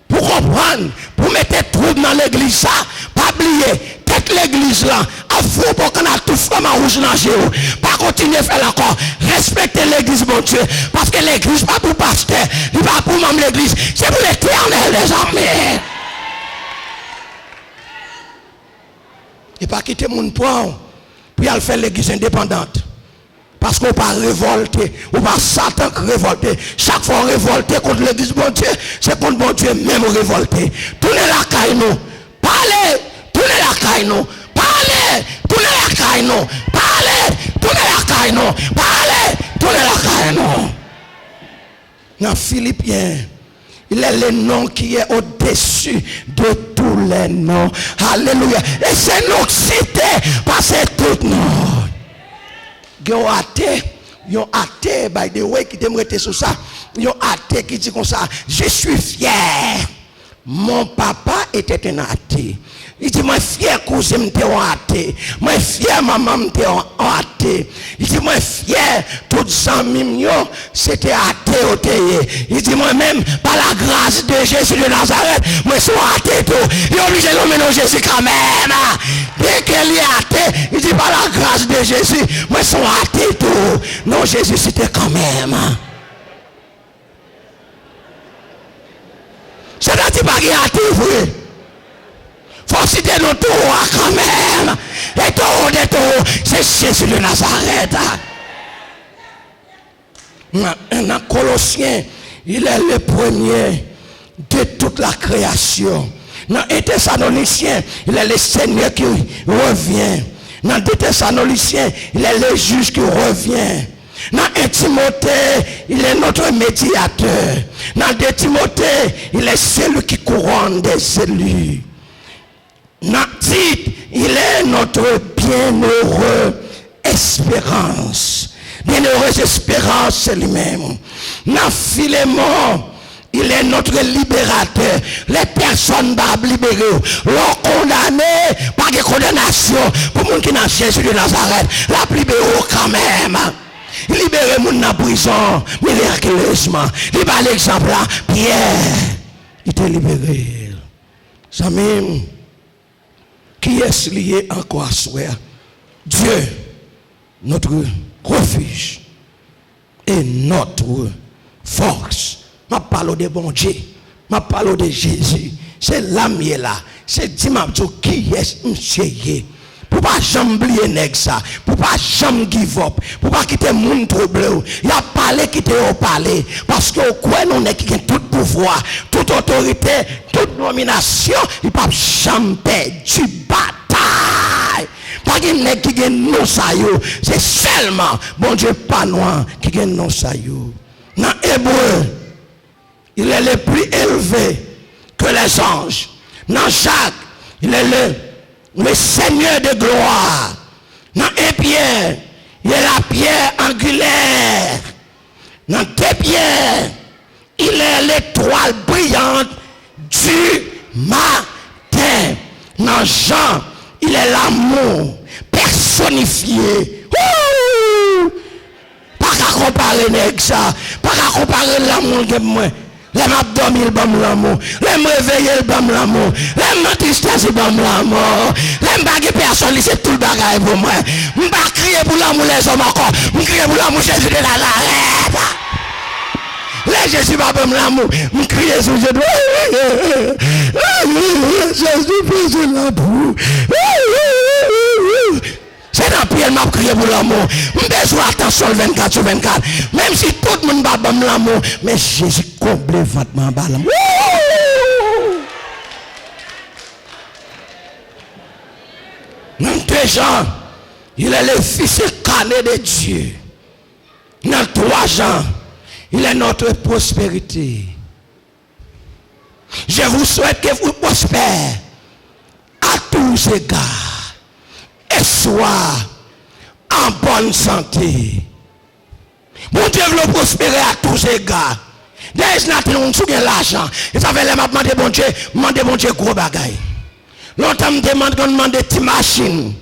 Pour comprendre, pour mettre trouble dans l'église, ça, pas oublier, tête l'église là, à vous pour qu'on a tout comme un rouge dans le géo. Pas continuer à faire encore. Respectez l'église, mon Dieu. Parce que l'église, pas pour pasteur, pas pour même l'église, c'est pour l'éternel des armées. Et pas quitter mon point pour aller faire l'église indépendante. Parce qu'on pas révolter, ou pas Satan révolter. Chaque fois révolter contre l'église bon Dieu, c'est contre bon Dieu même révolter. Tournez la caille nous, parlez, tournez la caille nous, parlez, tournez la caille nous, parlez, tournez la caille nous, parlez, tournez la caille nous. Dans Philippiens, il est le nom qui est au-dessus de tout tous les noms. Alléluia. Et c'est nous cité parce que tout nom. Yon athée, by the way, qui t'aimerait sur ça. Yon athée qui dit comme ça, je suis fier. Mon papa était un athée. Il dit, moi fier cousin m'était un athée. Moi fier maman m'était un athée. Il dit, moi fier tous amis c'était athée. Il dit, moi-même, par la grâce de Jésus de Nazareth, moi suis athée tout. Il est obligé de nommer Jésus quand même. Dès qu'elle est athée, il dit, par la grâce de Jésus, moi suis athée tout. Non, Jésus c'était quand même. C'est-à-dire pas qu'il y a athée, frère. Faut citer nos tours quand même. Et tours, c'est Jésus de Nazareth. Dans Colossiens, il est le premier de toute la création. Dans Thessaloniciens, il est le Seigneur qui revient. Dans Thessaloniciens, il est le juge qui revient. Dans Timothée, il est notre médiateur. Dans Timothée, il est celui qui couronne des élus. Dans Tite, il est notre bienheureux espérance. Bienheureuse espérance, c'est lui-même. Dans Philémon, il est notre libérateur. Les personnes doivent libérer. L'ont condamné par des condamnations. Pour les gens qui sont Jésus de Nazareth, la libérer quand même. Libérer les gens dans la prison, miraculeusement. Il va l'exemple là, Pierre, il était libéré. Ça même. Qui est lié encore à soi? Dieu, notre refuge et notre force. Je parle de bon Dieu, je parle de Jésus. C'est l'âme là. C'est dimanche qui est monsieur. Pour pas jamais oublier nèg ça, pour pas jamais give up, pour pas quitter monde troublé. Il a parlé quitter au parler parce que quoi nous n'est qui tout pouvoir, toute autorité, toute nomination, il pas jamais perdre bataille. Pas qu'il n'est qui gagne non ça yo, c'est seulement bon Dieu pas noir qui gagne non ça yo. Dans Hébreu, il est le plus élevé que les anges. Dans Jacques, il est le Seigneur de gloire. Dans 1 Pierre, il est la pierre angulaire. Dans 2 Pierre, il est l'étoile brillante du matin. Dans Jean, il est l'amour personnifié. Ouh! Pas qu'à comparer avec ça. Pas qu'à comparer l'amour que moi. Les m'abdomen, le bam l'amour. Les me réveiller, le bam l'amour. Les me tristesse, le bam l'amour. Les me personne, c'est tout le bagage pour moi. Je ne vais pas crier pour l'amour les hommes encore. Je crie pour l'amour Jésus de Nazareth. Les Jésus va bam l'amour. Je crie sur Jésus. Jésus fait l'amour. C'est dans Pierre m'a crié pour l'amour. Je besoin attention 24 sur 24. Même si tout le monde va bam l'amour, mais Jésus comble vêtement bas l'amour. Dans 2 Jean, il est le fils incarné de Dieu. Dans 3 Jean, il est notre prospérité. Je vous souhaite que vous prospérez à tous égards. Et soit en bonne santé. Bon Dieu veut prospérer à tous égards. There is nothing on sougain l'argent. Et ça fait les m'a demandé bon Dieu gros bagaille. Longtemps me demande des petites machines.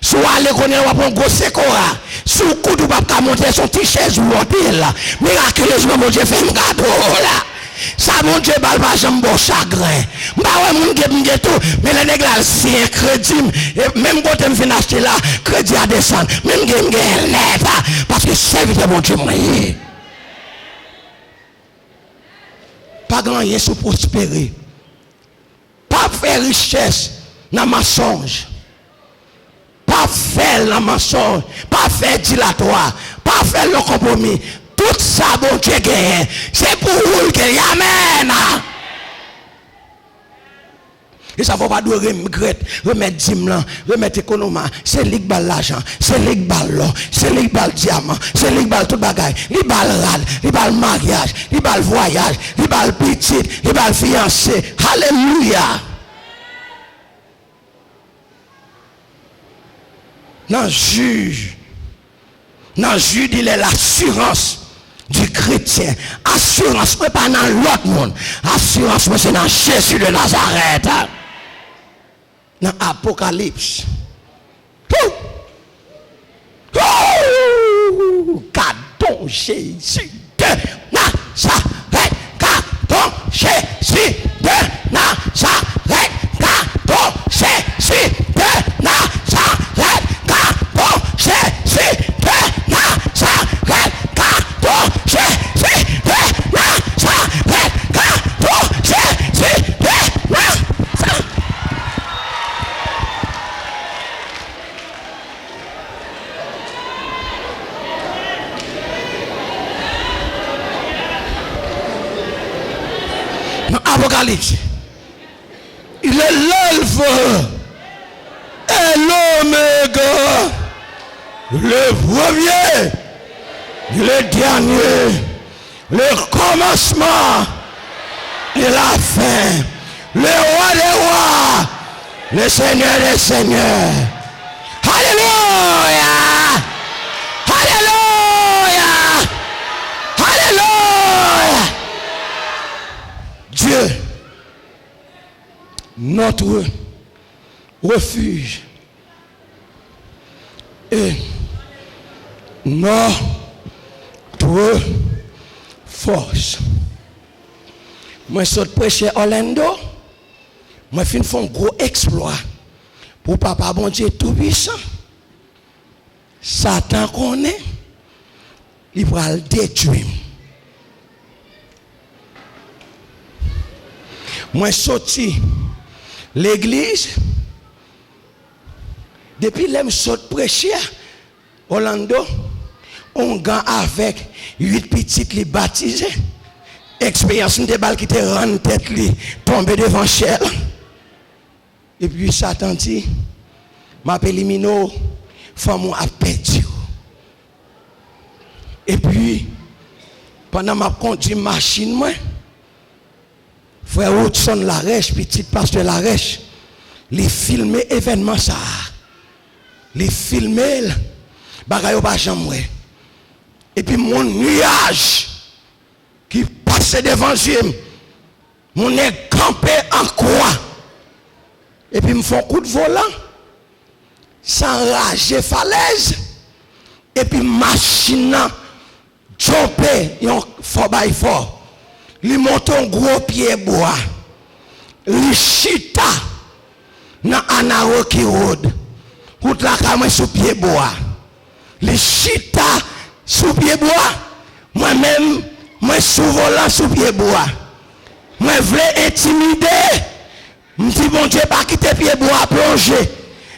Soit aller connaître un gros sécora. Sous coup de pas monter son petit chaise ou hôtel. Miraculeusement mon Dieu fait un gâteau là. Ça mon Dieu bal pas jambe bon chagrin. Bah ouais mon Dieu tout, mais les nèg là c'est un crédit et même quand me fin acheter là, crédit à descendre. Même gain net parce que serviteur mon Dieu moyen. Pas grand rien sous prospérer. Pas faire richesse dans mensonge. Pas faire la mensonge, pas faire dilatoire, pas faire le compromis. Tout ça, bon Dieu, c'est pour vous que Amen. Et ça ne faut pas remettre Dimlan, remettre économie. C'est lui qui balle l'argent, c'est lui qui balle l'or, c'est lui qui balle le diamant, c'est lui qui balle tout bagaille. Il balle rad, il balle mariage, il balle voyage, il balle petite, il balle fiancé. Alléluia. Dans juge. Dans juge, il est l'assurance du chrétien. Assurance, mais pas dans l'autre monde. Assurance, mais c'est dans Jésus de Nazareth. Dans Apocalypse. Cadeau Jésus de Nazareth. Cadeau Jésus de Nazareth. Cadeau Jésus de Nazareth. Cadeau Jésus de Nazareth. Cadeau Jésus de Nazareth. Cadeau Jésus de Nazareth. Apocalypse. Il est l'alpha et l'oméga, le premier, le dernier, le commencement et la fin, le roi des rois, le Seigneur des seigneurs. Alléluia! Alléluia! Alléluia! Dieu, notre refuge et notre force. Moi, je suis prêché Orlando. Moi, je fais un gros exploit pour Papa bon Dieu tout puissant. Satan connaît, il va le détruire. Moi, je suis sorti l'église. Depuis que je suis prêché Orlando, on gagne avec 8 petites les baptisés. Expérience de balle qui te rend tête li tomber devant Shell. Et puis Satan dit, m'appelle Mino, femme a perdu. Et puis pendant ma conduit machine moi, frère Hudson Larèche, petit pasteur Larèche, les filmer événement ça. Les filmer bagaille pas jamais. Et puis mon nuage qui passait devant Dieu, mon est campé en croix. Et puis me font coup de volant, s'enrager falaise, et puis machine jumper, yon 4x4. Li monte un gros pied bois. Li chita dans Anaroki Road. Route la kamwe sous pied bois. Li chita sous pied bois. Moi-même, moi sous volant sous pied bois. Moi voulais intimider. M'dit bon Dieu pas quitter pied bois plonger.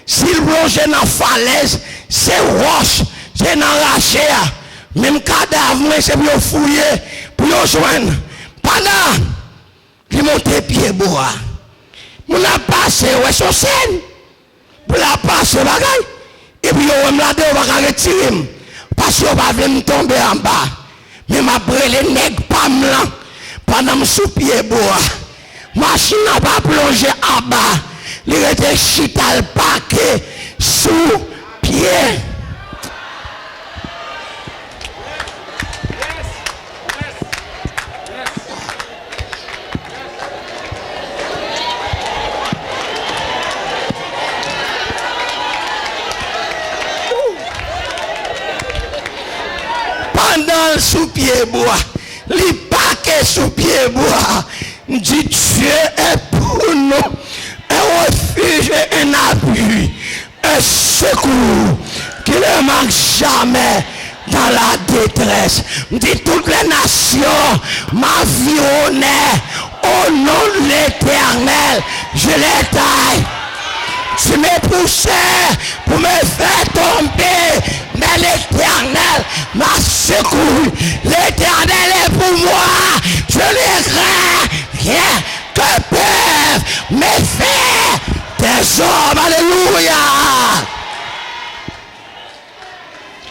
S'il plonge dans falaise, c'est roche, c'est dans raché. Même cadavre moi c'est pour fouiller, pour joindre. Pendant qu'il monte pied bois. Mon a passé ouais son scène. Pour la passer bagaille. Et puis on me la donne on va retirer. Parce qu'on va venir tomber en bas. Mais m'a brûlé nèg pas blanc pendant sous pied bois. Machine n'a pas plongé en bas. Il était chital paquet sous pied. Pendant sous pied bois, les paquets sous pied bois, dit Dieu est pour nous un refuge et un appui, un secours qui ne manque jamais dans la détresse. Dit toutes les nations m'environnaient au nom de l'Éternel, je les taille. Tu me poussais pour me faire tomber, mais l'Éternel m'a secouru. L'Éternel est pour moi. Je ne crains rien que peuvent me faire des hommes. Alléluia.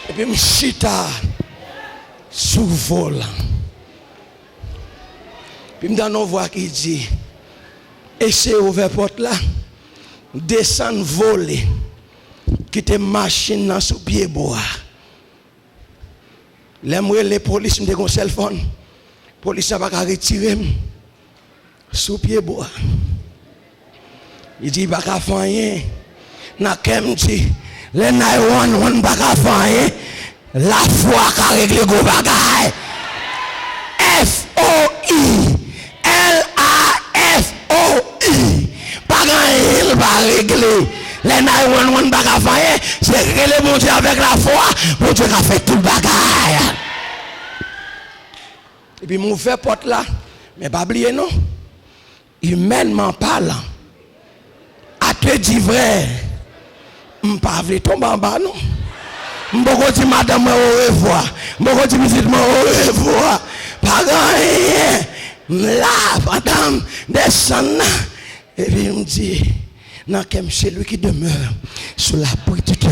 Et puis, m'chita sous volant. Puis, m'donne une voix qui dit, et c'est ouvert porte là. Descendre voler qui te machine dans sous pied bois. L'aimerait les polices me un cell phone. Police n'a pas retirer sous pied bois. Il dit pas qu'à faire rien. N'a qu'em dit les 911 pas qu'à faire rien. La foi qu'a réglé go bagay. FOILAFOI. Pas rien il va régler. Les 911 pas qu'à faire rien. C'est régler mon Dieu avec la foi. Mon Dieu a fait tout le bagay. Et puis mon fait porte là. Mais pas oublier non. Humainement parlant. À te dire vrai. M'pas vle tomber en bas non. M'boko di madame au revoir. M'boko di visite au revoir. Pas rien. Là madame descend. Et puis me dit non qu'aime c'est lui qui demeure sous la pluie du Dieu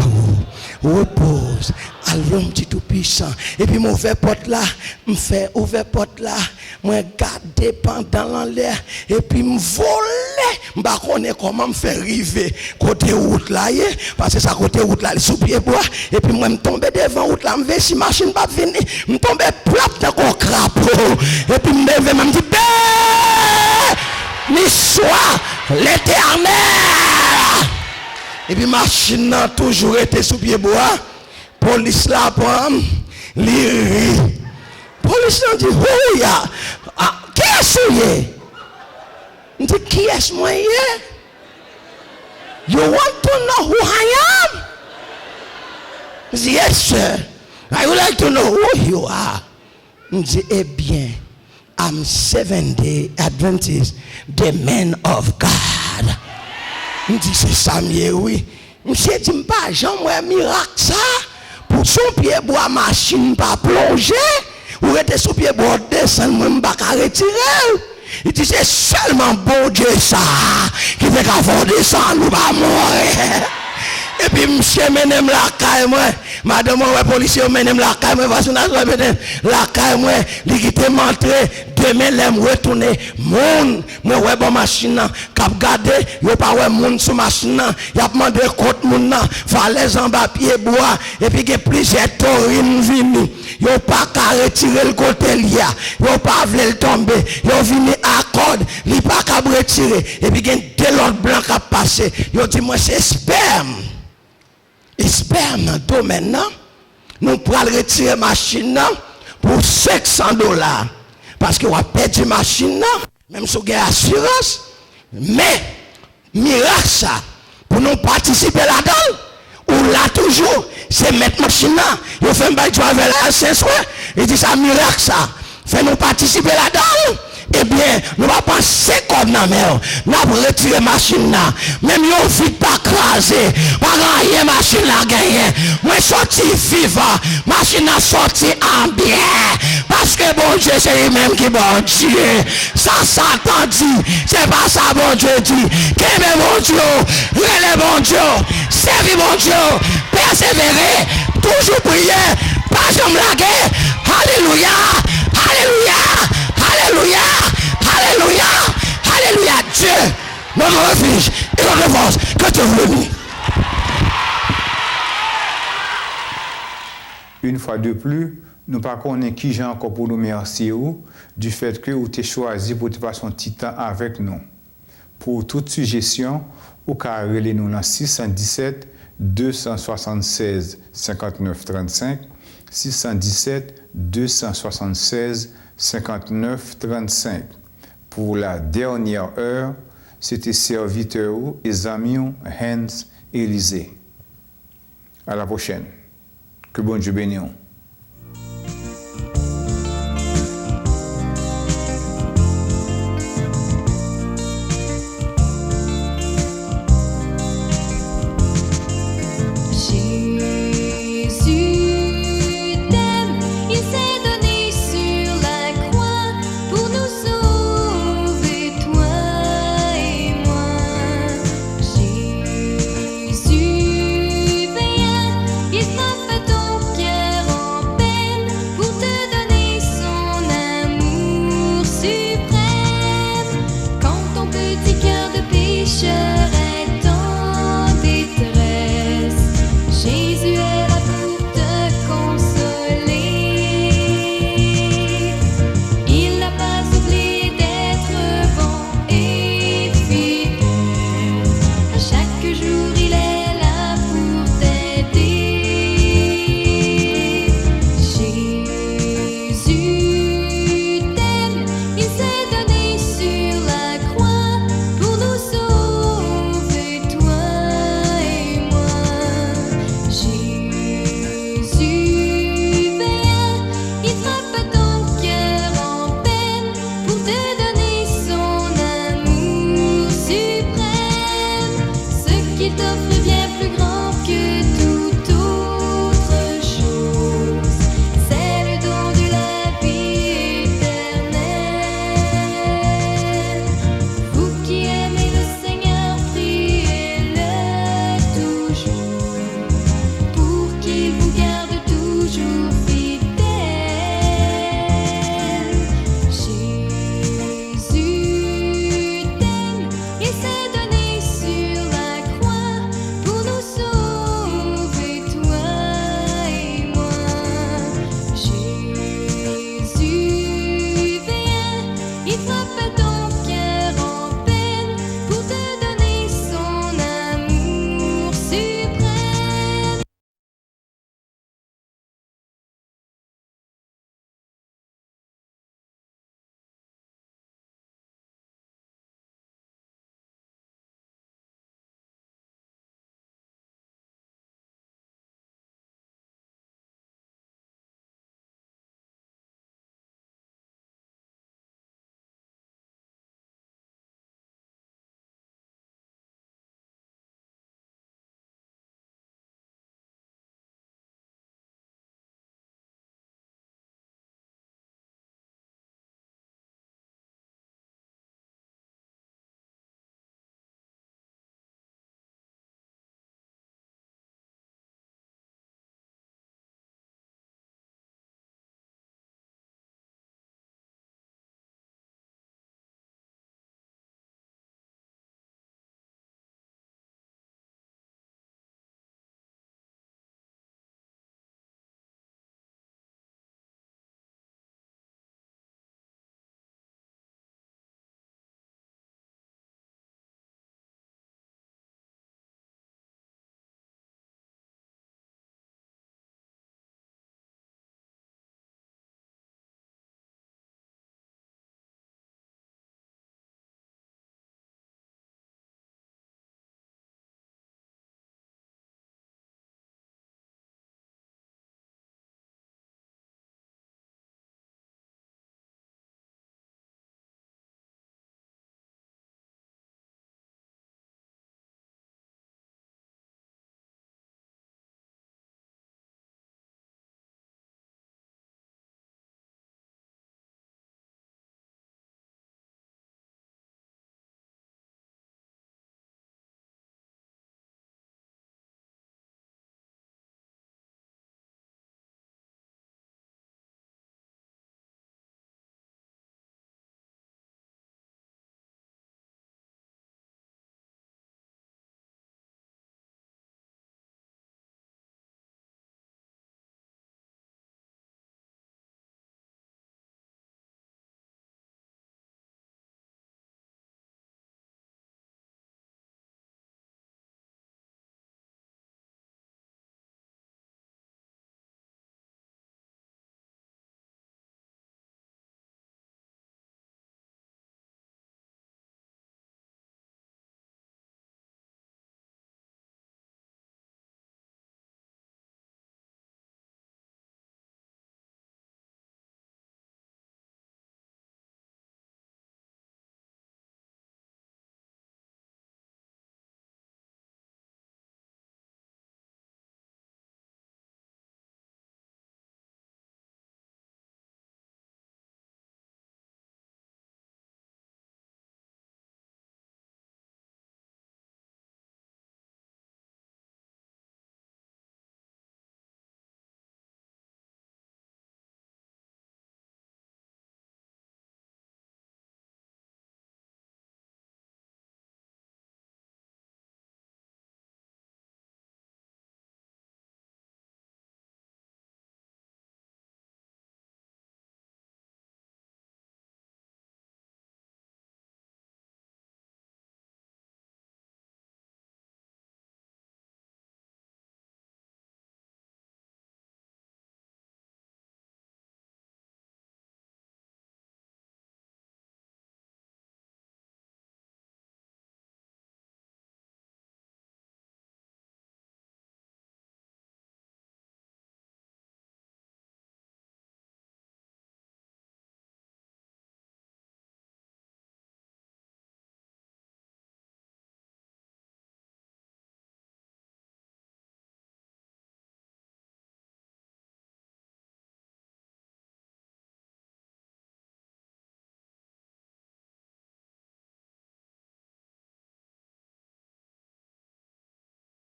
repose à l'homme du tout puissant. Et puis mon ouvert porte là, me fait ouvert porte là, moi garder pendant l'air et puis me voler, m'pa connaître comment me faire arriver côté route là parce que ça côté route là sous pied bois et puis moi me tomber devant route là me ver si machine pas venir, me tomber plate dans un crapaud et puis me lever me dit mais soit l'Éternel. Et puis machine a toujours été sous pied bois. Police là prend l'iri. Police là dit oui qui est-ce dit qui est-ce moi you want to know who I am? Yes sir. I would like to know who you are. Dit eh bien I'm Seventh-day Adventist, the man of God. Je dis c'est ça, oui. Monsieur dit pas, j'aimerais miracle ça. Pour son pied bois machine pas plonger. Ou était sous pied bois descendre, moi pas retirer. Il dit c'est seulement bon Dieu ça qui fait qu'avant descendre ou pas mourir. Et puis monsieur menem la caille moi madame ouais policier menem la caille moi parce que la caille moi li qui te montré demain l'aime retourner monde moi ouais bon machine cap garder yo pas ouais monde sous machine y a demandé côte monde falaise en bas pied bois et puis que plusieurs taurines vini yo pas qu'à retirer le côté lia yo pas vle le tomber yo vini à corde li pas qu'à retirer et puis gen deux l'autre blanc qui passer yo dit moi c'est sperme. Et sperme dans le domaine, nous pourrons retirer machine pour $600. Parce qu'on a perdu machine, même si on a assurance. Mais, miracle ça, pour nous participer là-dedans, ou là toujours, c'est mettre machine, il fait un bail de avec la ce il dit ça, miracle ça, fait nous participer là-dedans. Eh bien, nous va penser comme la mer. Nous avons retiré machine là. Même yon vite pas crasé. Pas rien machine là gagné. Moi sorti vivant. Machine a sorti en bien. Parce que bon Dieu c'est lui-même qui bon Dieu. Ça Satan dit. C'est pas ça bon Dieu dit. Qu'aimez bon Dieu. Relève bon Dieu. Servez bon Dieu. Persévérer. Toujours prier. Pas jamais la guerre. Alléluia. Alléluia. Alléluia, alléluia, alléluia, Dieu, notre refuge et notre force, que Dieu vous bénisse. Une fois de plus, nous ne connaissons pas qui j'ai encore pour nous remercier du fait que vous avez choisi pour passer son petit temps avec nous. Pour toute suggestion, vous pouvez nous dans 617 276 59 35, 617 276 59 35. Pour la dernière heure, c'était serviteur et amis Hans Élisée. À la prochaine. Que bon Dieu bénisse.